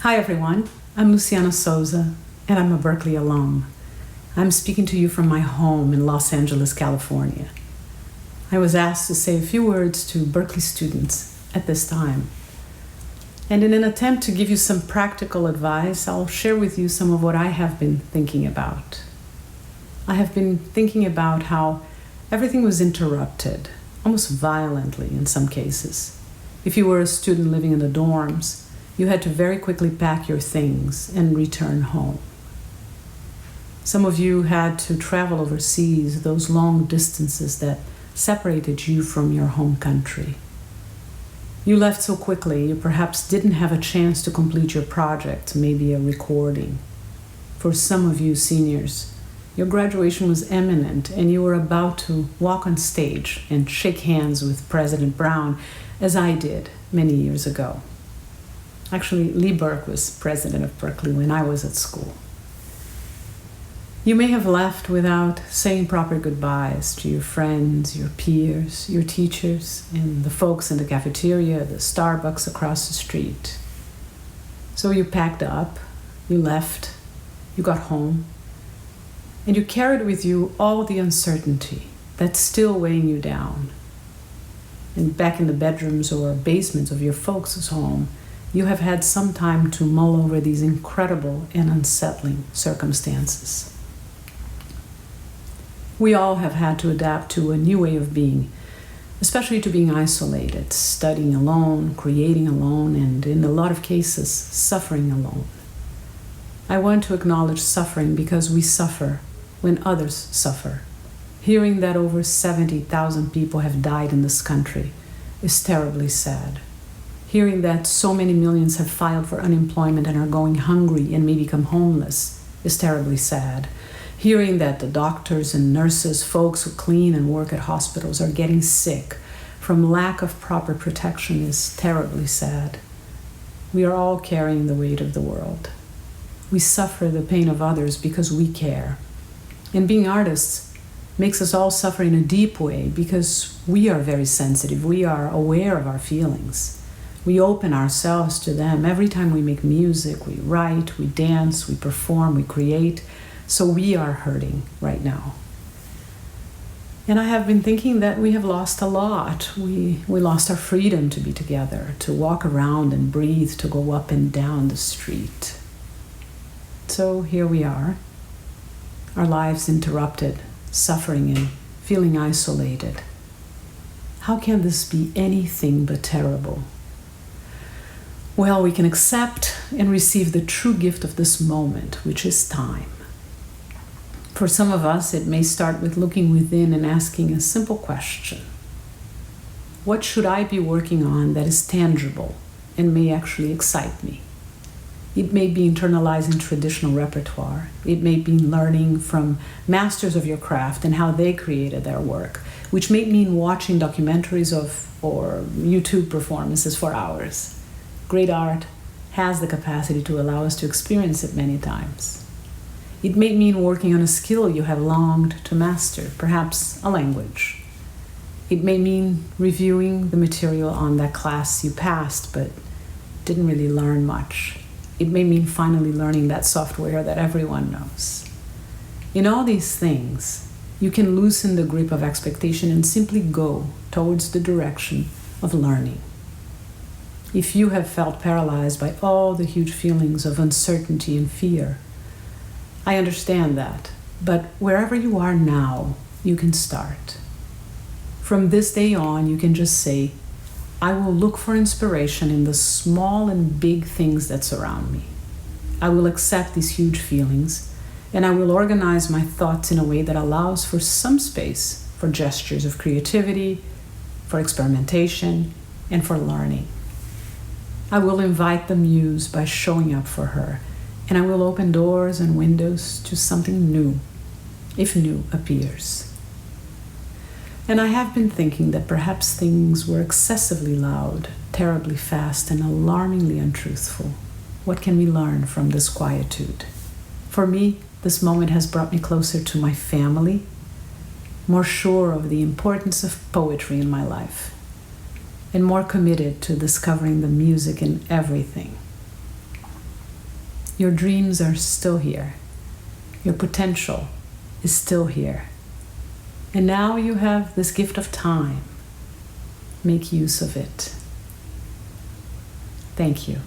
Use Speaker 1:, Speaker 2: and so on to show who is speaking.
Speaker 1: Hi everyone, I'm Luciana Souza, and I'm a Berklee alum. I'm speaking to you from my home in Los Angeles, California. I was asked to say a few words to Berklee students at this time. And in an attempt to give you some practical advice, I'll share with you some of what I have been thinking about. I have been thinking about how everything was interrupted, almost violently in some cases. If you were a student living in the dorms, you had to very quickly pack your things and return home. Some of you had to travel overseas, those long distances that separated you from your home country. You left so quickly, you perhaps didn't have a chance to complete your project, maybe a recording. For some of you seniors, your graduation was imminent and you were about to walk on stage and shake hands with President Brown, as I did many years ago. Actually, Lee Burke was president of Berklee when I was at school. You may have left without saying proper goodbyes to your friends, your peers, your teachers, and the folks in the cafeteria, the Starbucks across the street. So you packed up, you left, you got home, and you carried with you all the uncertainty that's still weighing you down. And back in the bedrooms or basements of your folks' home, you have had some time to mull over these incredible and unsettling circumstances. We all have had to adapt to a new way of being, especially to being isolated, studying alone, creating alone, and in a lot of cases, suffering alone. I want to acknowledge suffering because we suffer when others suffer. Hearing that over 70,000 people have died in this country is terribly sad. Hearing that so many millions have filed for unemployment and are going hungry and may become homeless is terribly sad. Hearing that the doctors and nurses, folks who clean and work at hospitals are getting sick from lack of proper protection is terribly sad. We are all carrying the weight of the world. We suffer the pain of others because we care. And being artists makes us all suffer in a deep way because we are very sensitive. We are aware of our feelings. We open ourselves to them every time we make music, we write, we dance, we perform, we create. So we are hurting right now. And I have been thinking that we have lost a lot. We lost our freedom to be together, to walk around and breathe, to go up and down the street. So here we are, our lives interrupted, suffering and feeling isolated. How can this be anything but terrible? Well, we can accept and receive the true gift of this moment, which is time. For some of us, it may start with looking within and asking a simple question. What should I be working on that is tangible and may actually excite me? It may be internalizing traditional repertoire. It may be learning from masters of your craft and how they created their work, which may mean watching documentaries or YouTube performances for hours. Great art has the capacity to allow us to experience it many times. It may mean working on a skill you have longed to master, perhaps a language. It may mean reviewing the material on that class you passed but didn't really learn much. It may mean finally learning that software that everyone knows. In all these things, you can loosen the grip of expectation and simply go towards the direction of learning. If you have felt paralyzed by all the huge feelings of uncertainty and fear, I understand that, but wherever you are now, you can start. From this day on, you can just say, I will look for inspiration in the small and big things that surround me. I will accept these huge feelings, and I will organize my thoughts in a way that allows for some space for gestures of creativity, for experimentation, and for learning. I will invite the muse by showing up for her, and I will open doors and windows to something new, if new appears. And I have been thinking that perhaps things were excessively loud, terribly fast, and alarmingly untruthful. What can we learn from this quietude? For me, this moment has brought me closer to my family, more sure of the importance of poetry in my life, and more committed to discovering the music in everything. Your dreams are still here. Your potential is still here. And now you have this gift of time. Make use of it. Thank you.